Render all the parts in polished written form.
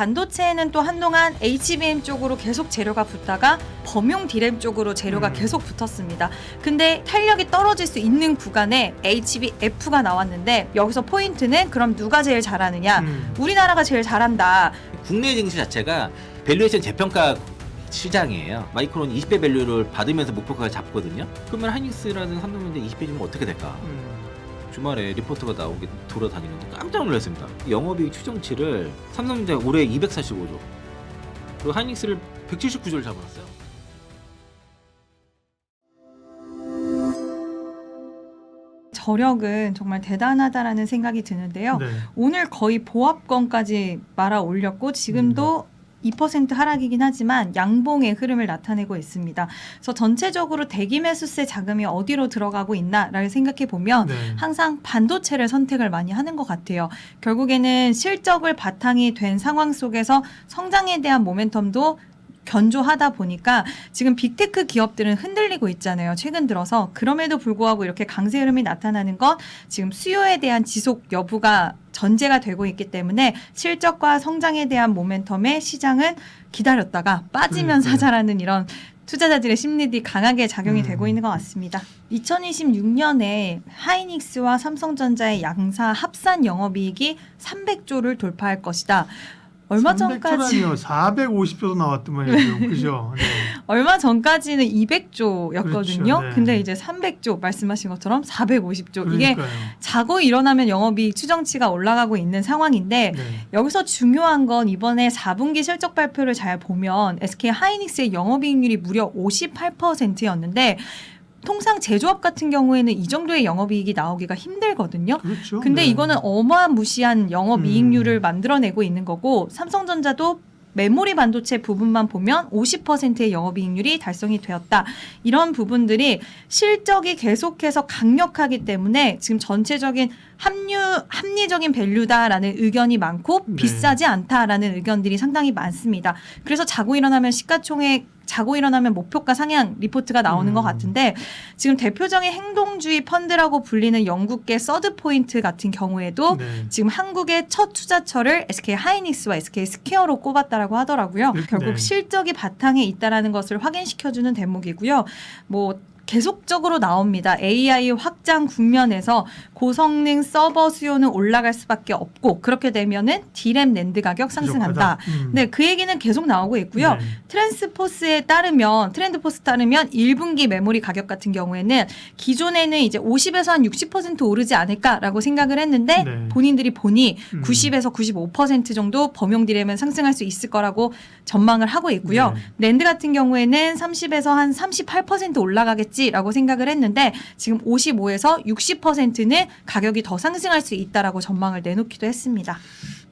반도체에는 또 한동안 HBM 쪽으로 계속 재료가 붙다가 범용 D램 쪽으로 재료가 계속 붙었습니다. 근데 탄력이 떨어질 수 있는 구간에 HBF가 나왔는데 여기서 포인트는 그럼 누가 제일 잘하느냐? 우리나라가 제일 잘한다. 국내 증시 자체가 밸류에이션 재평가 시장이에요. 마이크론 20배 밸류를 받으면서 목표가를 잡거든요. 그러면 하이닉스라든 삼성전자 20배 주면 어떻게 될까? 주말에 리포트가 나오게 돌아다니는데 깜짝 놀랐습니다. 영업이익 추정치를 삼성전자 올해 245조, 그리고 하이닉스를 179조를 잡아놨어요. 저력은 정말 대단하다라는 생각이 드는데요. 네. 오늘 거의 보합권까지 말아 올렸고 지금도 2% 하락이긴 하지만 양봉의 흐름을 나타내고 있습니다. 그래서 전체적으로 대기 매수세 자금이 어디로 들어가고 있나를 생각해 보면 네. 항상 반도체를 선택을 많이 하는 것 같아요. 결국에는 실적을 바탕이 된 상황 속에서 성장에 대한 모멘텀도 견조하다 보니까 지금 빅테크 기업들은 흔들리고 있잖아요. 최근 들어서. 그럼에도 불구하고 이렇게 강세 흐름이 나타나는 건 지금 수요에 대한 지속 여부가 전제가 되고 있기 때문에 실적과 성장에 대한 모멘텀에 시장은 기다렸다가 빠지면 사자라는 이런 투자자들의 심리들이 강하게 작용이 되고 있는 것 같습니다. 2026년에 하이닉스와 삼성전자의 양사 합산 영업이익이 300조를 돌파할 것이다. 얼마 전까지 450조도 나왔더만요. 그죠? 네. 얼마 전까지는 200조였거든요. 그렇죠, 네. 근데 이제 300조 말씀하신 것처럼 450조. 그러니까요. 이게 자고 일어나면 영업이익 추정치가 올라가고 있는 상황인데 네. 여기서 중요한 건 이번에 4분기 실적 발표를 잘 보면 SK 하이닉스의 영업이익률이 무려 58%였는데 통상 제조업 같은 경우에는 이 정도의 영업이익이 나오기가 힘들거든요. 그렇죠. 근데 네. 이거는 어마무시한 영업이익률을 만들어내고 있는 거고 삼성전자도 메모리 반도체 부분만 보면 50%의 영업이익률이 달성이 되었다. 이런 부분들이 실적이 계속해서 강력하기 때문에 지금 전체적인 합리적인 밸류다라는 의견이 많고 네. 비싸지 않다라는 의견들이 상당히 많습니다. 그래서 자고 일어나면 목표가 상향 리포트가 나오는 것 같은데 지금 대표적인 행동주의 펀드라고 불리는 영국계 서드포인트 같은 경우에도 네. 지금 한국의 첫 투자처를 SK 하이닉스와 SK 스퀘어로 꼽았다라고 하더라고요. 결국 네. 실적이 바탕에 있다라는 것을 확인시켜주는 대목이고요. 계속적으로 나옵니다. AI 확장 국면에서 고성능 서버 수요는 올라갈 수밖에 없고 그렇게 되면은 D램 낸드 가격 상승한다. 네, 그 얘기는 계속 나오고 있고요. 네. 트렌드포스에 따르면 1분기 메모리 가격 같은 경우에는 기존에는 이제 50에서 한 60% 오르지 않을까라고 생각을 했는데 네. 본인들이 보니 90에서 95% 정도 범용 D램은 상승할 수 있을 거라고 전망을 하고 있고요. 네. 낸드 같은 경우에는 30에서 한 38% 올라가겠지라고 생각을 했는데 지금 55에서 60%는 가격이 더 상승할 수 있다라고 전망을 내놓기도 했습니다.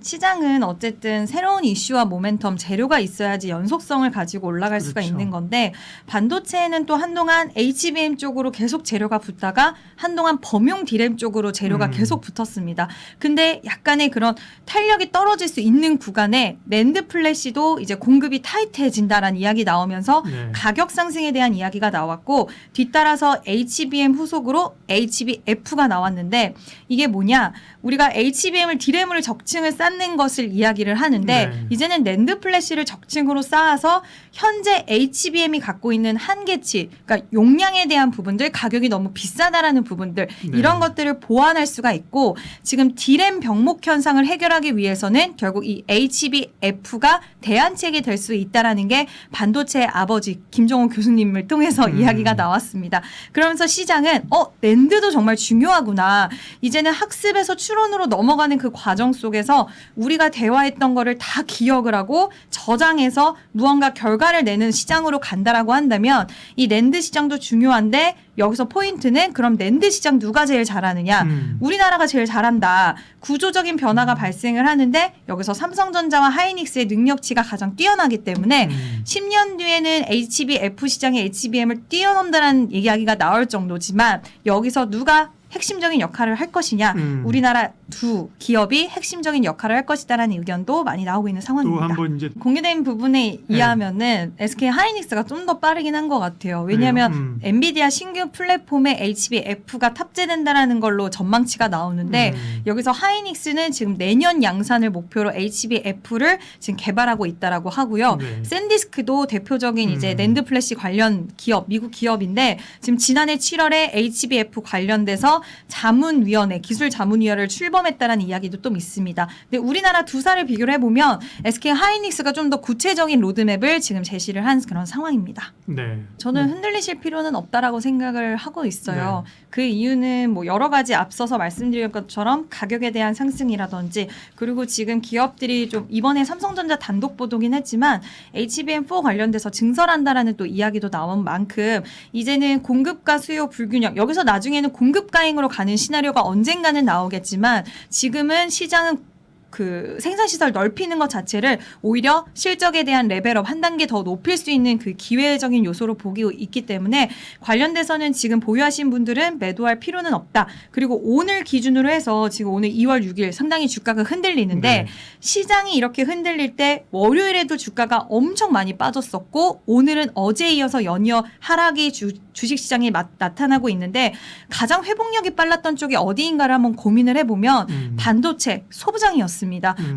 시장은 어쨌든 새로운 이슈와 모멘텀, 재료가 있어야지 연속성을 가지고 올라갈 수가 그렇죠. 있는 건데 반도체에는 또 한동안 HBM 쪽으로 계속 재료가 붙다가 한동안 범용 D램 쪽으로 재료가 계속 붙었습니다. 근데 약간의 그런 탄력이 떨어질 수 있는 구간에 낸드 플래시도 이제 공급이 타이트해진다라는 이야기 나오면서 네. 가격 상승에 대한 이야기가 나왔고 뒤따라서 HBM 후속으로 HBF가 나왔는데 이게 뭐냐? 우리가 HBM을 D램을 적층을 쌓는 것을 이야기를 하는데 네. 이제는 낸드 플래시를 적층으로 쌓아서 현재 HBM이 갖고 있는 한계치, 그러니까 용량에 대한 부분들, 가격이 너무 비싸다라는 부분들 네. 이런 것들을 보완할 수가 있고 지금 D램 병목 현상을 해결하기 위해서는 결국 이 HBF가 대안책이 될 수 있다라는 게 반도체의 아버지 김종호 교수님을 통해서 이야기가 나왔습니다. 그러면서 시장은 낸드도 정말 중요하구나. 이제는 학습에서 추론으로 넘어가는 그 과정 속에서 우리가 대화했던 거를 다 기억을 하고 저장해서 무언가 결과를 내는 시장으로 간다라고 한다면 이 낸드 시장도 중요한데 여기서 포인트는 그럼 낸드 시장 누가 제일 잘하느냐. 우리나라가 제일 잘한다. 구조적인 변화가 발생을 하는데 여기서 삼성전자와 하이닉스의 능력치가 가장 뛰어나기 때문에 10년 뒤에는 HBF 시장의 HBM을 뛰어넘는다는 이야기가 나올 정도지만 여기서 누가 핵심적인 역할을 할 것이냐, 우리나라 두 기업이 핵심적인 역할을 할 것이다라는 의견도 많이 나오고 있는 또 상황입니다. 한번 이제 공개된 부분에 의하면은 SK 하이닉스가 좀 더 빠르긴 한 것 같아요. 왜냐하면 엔비디아 신규 플랫폼에 HBF가 탑재된다라는 걸로 전망치가 나오는데 여기서 하이닉스는 지금 내년 양산을 목표로 HBF를 지금 개발하고 있다라고 하고요. 네. 샌디스크도 대표적인 이제 낸드 플래시 관련 기업, 미국 기업인데 지금 지난해 7월에 HBF 관련돼서 자문위원회, 기술자문위원회를 출범했다라는 이야기도 좀 있습니다. 근데 우리나라 두 사를 비교를 해보면 SK 하이닉스가 좀 더 구체적인 로드맵을 지금 제시를 한 그런 상황입니다. 네. 저는 흔들리실 필요는 없다라고 생각을 하고 있어요. 그 이유는 뭐 여러 가지 앞서서 말씀드린 것처럼 가격에 대한 상승이라든지 그리고 지금 기업들이 좀 이번에 삼성전자 단독 보도긴 했지만 HBM4 관련돼서 증설한다라는 또 이야기도 나온 만큼 이제는 공급과 수요 불균형 여기서 나중에는 공급 가행으로 가는 시나리오가 언젠가는 나오겠지만 지금은 시장은 그 생산시설 넓히는 것 자체를 오히려 실적에 대한 레벨업 한 단계 더 높일 수 있는 그 기회적인 요소로 보기 있기 때문에 관련돼서는 지금 보유하신 분들은 매도할 필요는 없다. 그리고 오늘 기준으로 해서 지금 오늘 2월 6일 상당히 주가가 흔들리는데 네. 시장이 이렇게 흔들릴 때 월요일에도 주가가 엄청 많이 빠졌었고 오늘은 어제에 이어서 연이어 하락이 주식시장에 나타나고 있는데 가장 회복력이 빨랐던 쪽이 어디인가를 한번 고민을 해보면 반도체, 소부장이었습니다.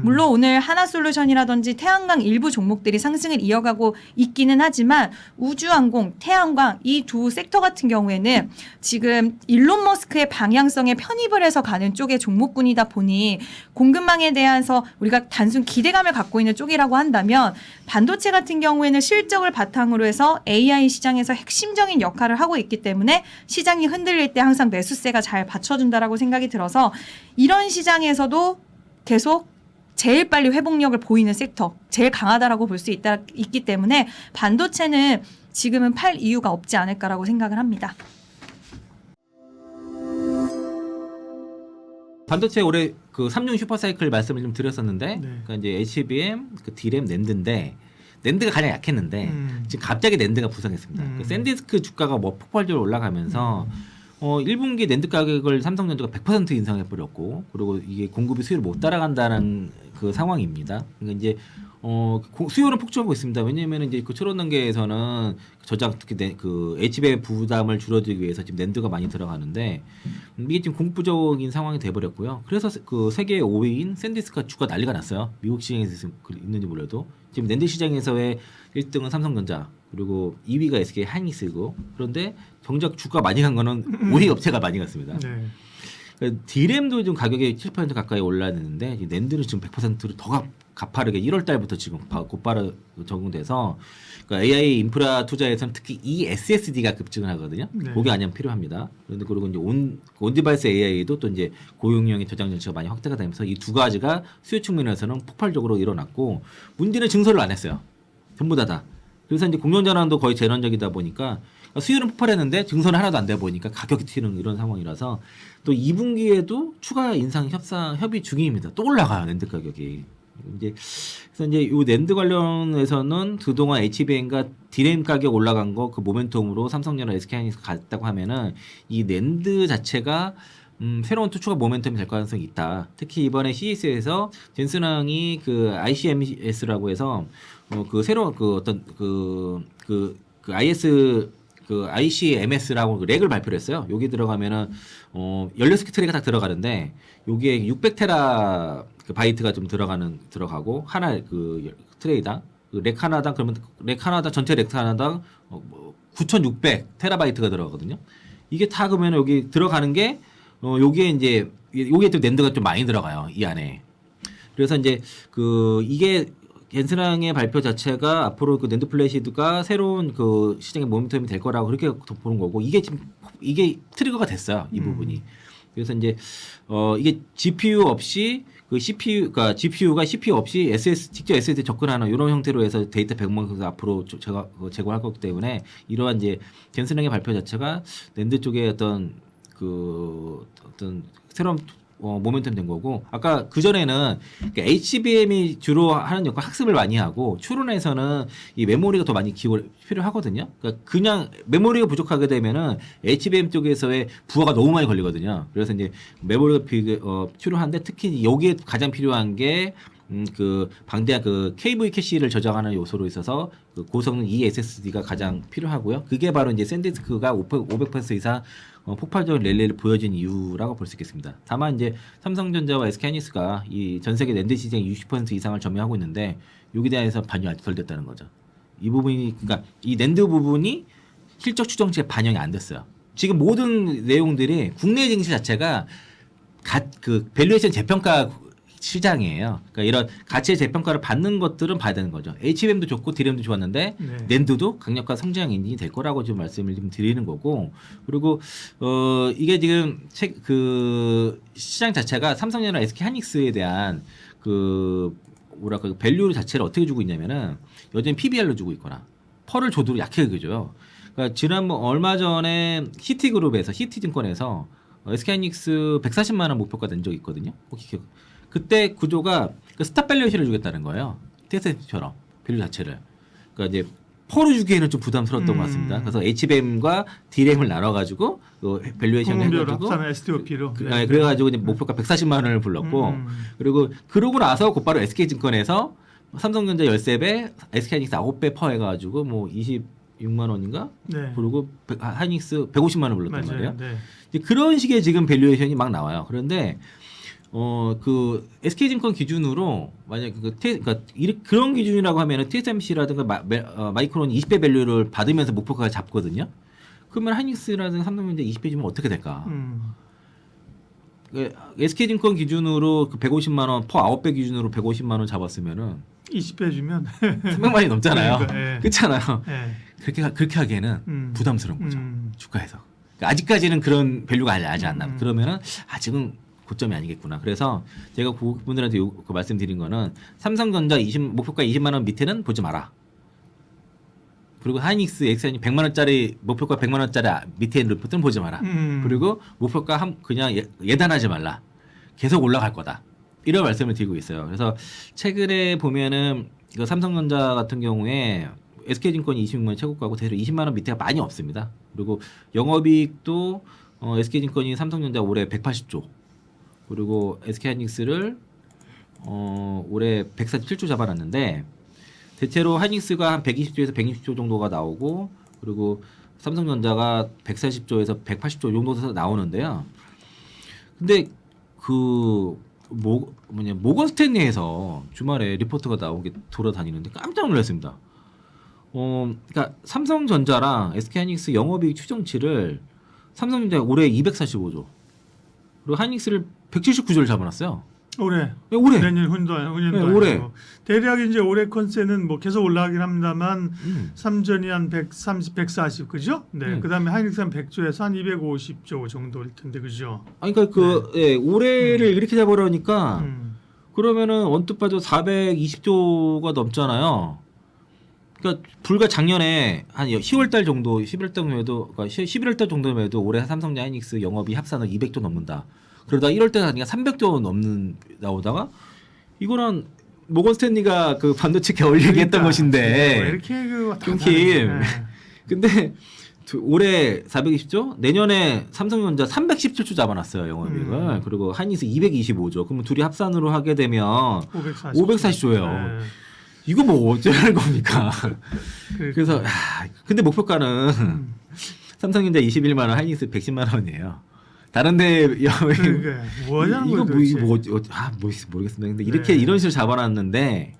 물론 오늘 하나솔루션이라든지 태양광 일부 종목들이 상승을 이어가고 있기는 하지만 우주항공, 태양광 이 두 섹터 같은 경우에는 지금 일론 머스크의 방향성에 편입을 해서 가는 쪽의 종목군이다 보니 공급망에 대해서 우리가 단순 기대감을 갖고 있는 쪽이라고 한다면 반도체 같은 경우에는 실적을 바탕으로 해서 AI 시장에서 핵심적인 역할을 하고 있기 때문에 시장이 흔들릴 때 항상 매수세가 잘 받쳐준다라고 생각이 들어서 이런 시장에서도 계속 제일 빨리 회복력을 보이는 섹터, 제일 강하다라고 볼 수 있기 때문에 반도체는 지금은 팔 이유가 없지 않을까라고 생각을 합니다. 반도체 올해 그 3중 슈퍼사이클 말씀을 좀 드렸었는데 네. 그러니까 이제 HBM, 그 D램, 낸드인데 낸드가 가장 약했는데 지금 갑자기 낸드가 부상했습니다. 그 샌디스크 주가가 뭐 폭발적으로 올라가면서 1분기 낸드 가격을 삼성전자가 100% 인상해 버렸고 그리고 이게 공급이 수요를 못 따라간다는 그 상황입니다. 그러니까 이제 수요는 폭증하고 있습니다. 왜냐하면 이제 그 초론 단계에서는 저장 특히 그 HBM 부담을 줄여주기 위해서 지금 낸드가 많이 들어가는데 이게 지금 공급 부족인 상황이 돼버렸고요. 그래서 그 세계 5위인 샌디스크가 주가 난리가 났어요. 미국 시장에서 있는지 몰라도 지금 낸드 시장에서의 1등은 삼성전자 그리고 2위가 SK 하이닉스고 그런데 정작 주가 많이 간 거는 5위 업체가 많이 갔습니다. 네. 그러니까 D램도 좀 가격이 7% 가까이 올랐는데 낸드는 지금 100%로 더 가파르게 1월 달부터 지금 곧바로 적용돼서 그러니까 AI 인프라 투자에서는 특히 이 SSD가 급증을 하거든요. 네. 그게 아니면 필요합니다. 그런데 그리고 이제 온 디바이스 AI도 또 이제 고용량의 저장 장치가 많이 확대가 되면서 이 두 가지가 수요 측면에서는 폭발적으로 일어났고 문제는 증설을 안 했어요. 전부 다. 그래서 이제 공정 전환도 거의 제한적이다 보니까 수요는 폭발했는데 증설은 하나도 안 돼 보니까 가격이 튀는 이런 상황이라서 또 2분기에도 추가 인상 협의 중입니다. 또 올라가요 낸드 가격이. 그래서 이제 요 낸드 관련해서는 그동안 HBM과 D램 가격 올라간 거 그 모멘텀으로 삼성전자, SK하이닉스 갔다고 하면은 이 낸드 자체가 새로운 또 추가 모멘텀이 될 가능성이 있다. 특히 이번에 CES에서 젠슨왕이 그 ICMS라고 해서 그 새로운 그 어떤 그 IS 그 ICMS라고 그 렉을 발표를 했어요. 여기 들어가면은 16개 트레이가 딱 들어가는데 여기에 600테라 그 바이트가 좀 들어가고 하나 그 트레이당 그 렉 하나당 그러면 렉 하나당 전체 렉 하나당 9,600 테라바이트가 들어가거든요. 이게 다 그러면 여기 들어가는 게 여기에 이제 여기에 또 낸드가 좀 많이 들어가요. 이 안에. 그래서 이제 그 이게 젠슨왕의 발표 자체가 앞으로 그 낸드 플래시드가 새로운 그 시장의 모멘텀이 될 거라고 그렇게 보는 거고 이게 지금 이게 트리거가 됐어요. 이 부분이. 그래서 이제 이게 GPU 없이 그 CPU가 CPU 없이 직접 SSD 접근하는 이런 형태로 해서 데이터 백목에서 앞으로 제공할 거기 때문에 이러한 이제 젠슨왕의 발표 자체가 낸드 쪽에 어떤 새로운 모멘텀 된 거고 아까 그 전에는 HBM이 주로 하는 역할 학습을 많이 하고 추론에서는 이 메모리가 더 많이 필요하거든요. 그러니까 그냥 메모리가 부족하게 되면은 HBM 쪽에서의 부하가 너무 많이 걸리거든요. 그래서 이제 메모리가 필요한데 특히 여기에 가장 필요한 게 그 방대한 그 KV 캐시를 저장하는 요소로 있어서 그 고성능 eSSD가 가장 필요하고요. 그게 바로 이제 샌디스크가 500% 이상 폭발적인 랠리를 보여준 이유라고 볼 수 있겠습니다. 다만 이제 삼성전자와 SK하이닉스가 이 전 세계 낸드 시장 60% 이상을 점유하고 있는데 여기에 대해서 반영이 아직 덜 됐다는 거죠. 이 부분이 그러니까 이 낸드 부분이 실적 추정치에 반영이 안 됐어요. 지금 모든 내용들이 국내 증시 자체가 그 밸류에이션 재평가 시장이에요. 그러니까 이런 가치의 재평가를 받는 것들은 봐야 되는 거죠. HBM도 좋고 DRAM도 좋았는데 네. 낸드도 강력한 성장 엔진이 될 거라고 지금 말씀을 좀 드리는 거고 그리고 이게 지금 그 시장 자체가 삼성전자 SK하이닉스에 대한 그 뭐랄까 밸류 자체를 어떻게 주고 있냐면은 여전히 PBR로 주고 있거나 펄을 줘도 약하게 줘요. 그러니까 지난번 얼마 전에 히티그룹에서 히티증권에서 SK하이닉스 140만 원 목표가 낸 적이 있거든요. 혹시 기억? 그때 구조가 그 스탑 밸류에이션을 주겠다는 거예요. TSMC처럼 밸류 자체를. 그러니까 이제 펄을 주기에는 좀 부담스러웠던 것 같습니다. 그래서 HBM과 DRAM을 나눠가지고 밸류에이션을 해가지고 합산한 STOP로. 네, 그래가지고 이제 목표가 140만 원을 불렀고 그리고 그러고 나서 곧바로 SK증권에서 삼성전자 13배, SK하이닉스 9배 퍼 해가지고 뭐 26만 원인가? 네. 그리고 하이닉스 150만 원 불렀단 맞아요. 말이에요. 네. 이제 그런 식의 지금 밸류에이션이 막 나와요. 그런데 그 SK증권 기준으로 만약 그러니까 그런 기준이라고 하면은 TSMC라든가 마이크론 20배 밸류를 받으면서 목표가 잡거든요. 그러면 하이닉스라든가 삼성전자 20배 주면 어떻게 될까? SK증권 기준으로 그 150만 원 퍼 9배 기준으로 150만 원 잡았으면은 20배 주면 300만 원이 넘잖아요. 그러니까, 예. 그렇잖아요. 예. 그렇게 하기에는 부담스러운 거죠. 주가에서. 그러니까 아직까지는 그런 밸류가 아직 안 나. 그러면은 아직은 고점이 아니겠구나. 그래서 제가 그분들한테 그 말씀드린 거는 삼성전자 목표가 20만 원 밑에는 보지 마라. 그리고 하이닉스, 엑스하이닉스 100만 원짜리 목표가 100만 원짜리 밑에 있는 리포트는 보지 마라. 그리고 목표가 그냥 예단하지 말라. 계속 올라갈 거다. 이런 말씀을 드리고 있어요. 그래서 최근에 보면은 이거 삼성전자 같은 경우에 SK증권이 26만 원 최고가고 대략 20만 원 밑에가 많이 없습니다. 그리고 영업이익도 SK증권이 삼성전자 올해 180조 그리고 SK하이닉스를 올해 147조 잡아놨는데 대체로 하이닉스가 한 120조에서 160조 정도가 나오고 그리고 삼성전자가 140조에서 180조 정도 나오는데요. 근데 모건 스탠리에서 주말에 리포트가 나온 게 돌아다니는데 깜짝 놀랐습니다. 그러니까 삼성전자랑 SK하이닉스 영업이익 추정치를 삼성전자 올해 245조 그리고 하이닉스를 179조를 잡아놨어요. 올해. 내년 훈도 올해. 아니고. 대략 이제 올해 컨센은 뭐 계속 올라가긴 합니다만 삼전이 한 130, 140 그죠? 네. 그다음에 하이닉스 한 100조에서 한 250조 정도일 텐데 그죠? 아니 그러니까 올해를 이렇게 잡아놓으니까 그러면은 언뜻 봐도 420조가 넘잖아요. 그러니까 불과 작년에 한 10월달 정도, 11월 정도에도, 그러니까 11월달 정도면 해도 올해 삼성전자 하이닉스 영업이 합산을 200조 넘는다. 그러다 1월달 가니까 300조 나오다가 이거는 모건 스탠리가 그 반도체 겨울 얘기했던 것인데. 이렇게 끊김. 근데 올해 420조, 내년에 삼성전자 317조 잡아놨어요 영업이익을. 그리고 하이닉스 225조. 그러면 둘이 합산으로 하게 되면 540조예요. 네. 이거 뭐 어쩌라는 겁니까? 그래서 근데 목표가는 삼성전자 21만 원, 하이닉스 110만 원이에요. 다른데 뭐하냐는 거예요? 모르겠습니다. 근데 이렇게 이런 식으로 잡아놨는데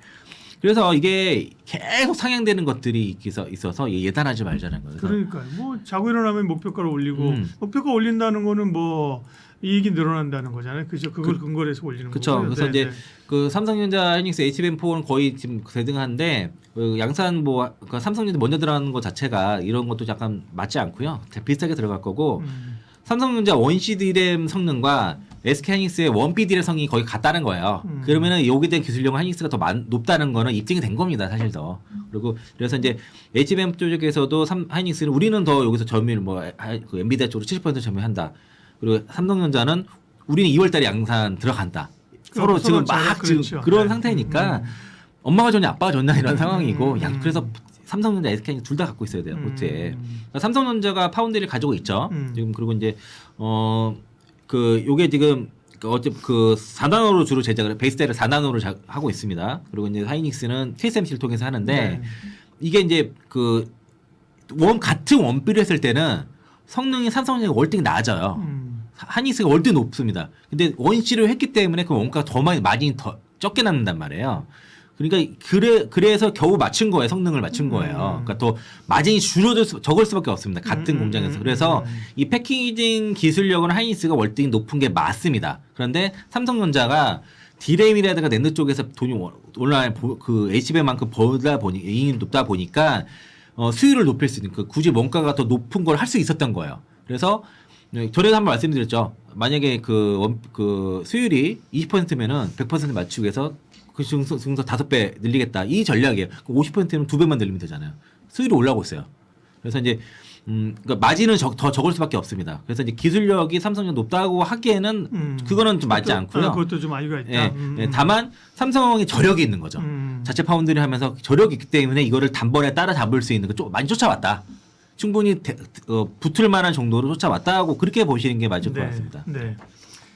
그래서 이게 계속 상향되는 것들이 있어서 예단하지 말자는 거예요. 그러니까 뭐 자고 일어나면 목표가를 올리고 목표가 올린다는 거는 뭐 이익이 늘어난다는 거잖아요. 그죠? 그걸 근거로 해서 올리는 거죠. 그렇죠. 그래서 이제 그 삼성전자, 하이닉스, HBM4는 거의 지금 대등한데 양산 그 삼성전자 먼저 들어가는 것 자체가 이런 것도 약간 맞지 않고요. 비슷하게 들어갈 거고 삼성전자 원C DRAM 성능과 SK하이닉스의 원B DRAM 성능이 거의 같다는 거예요. 그러면은 여기에 대한 기술력은 하이닉스가 더 높다는 거는 입증이 된 겁니다, 사실 더. 그리고 그래서 이제 HBM 쪽에서도 하이닉스는 우리는 더 여기서 점유율 그 엔비디아 쪽으로 70% 점유한다. 그리고 삼성전자는 우리는 2월달에 양산 들어간다. 서로 지금 막 그렇죠. 지금 그런 네. 상태니까 엄마가 좋냐 아빠가 좋냐 이런 상황이고 음. 그래서 삼성전자, SK 둘 다 갖고 있어야 돼요. 모트에. 그러니까 삼성전자가 파운드리를 가지고 있죠. 지금 그리고 이제 요게 지금 어째 4나노로 주로 제작을 베이스대를 4나노로 하고 있습니다. 그리고 이제 하이닉스는 TSMC를 통해서 하는데 네. 이게 이제 같은 원비를 했을 때는 성능이 삼성전자가 월등히 낮아요. 하이닉스가 월등히 높습니다. 근데 원시를 했기 때문에 그 원가가 더 많이 더 적게 남는단 말이에요. 그러니까 그래서 겨우 맞춘 거예요. 성능을 맞춘 거예요. 그러니까 더 마진이 적을 수밖에 없습니다. 같은 공장에서. 그래서 이 패키징 기술력은 하이닉스가 월등히 높은 게 맞습니다. 그런데 삼성전자가 디램이라든가 낸드 쪽에서 돈이 온라인 HBM만큼 이익이 높다 보니까 수율을 높일 수 있는 굳이 원가가 더 높은 걸 할 수 있었던 거예요. 그래서 전에도 한번 말씀드렸죠. 만약에 수율이 20%면은 100% 맞추기 위해서 그 증서 5배 늘리겠다. 이 전략이에요. 50%면 2배만 늘리면 되잖아요. 수율이 올라오고 있어요. 그래서 이제 그러니까 마진은 더 적을 수밖에 없습니다. 그래서 이제 기술력이 삼성전자 높다고 하기에는 그거는 좀 맞지 않고요. 그것도 좀 아이가 있다. 예, 다만 삼성이 저력이 있는 거죠. 자체 파운드리 하면서 저력이 있기 때문에 이거를 단번에 따라잡을 수 있는 거 많이 쫓아왔다. 충분히 붙을 만한 정도로 쫓아왔다고 그렇게 보시는 게 맞을 것 같습니다. 네.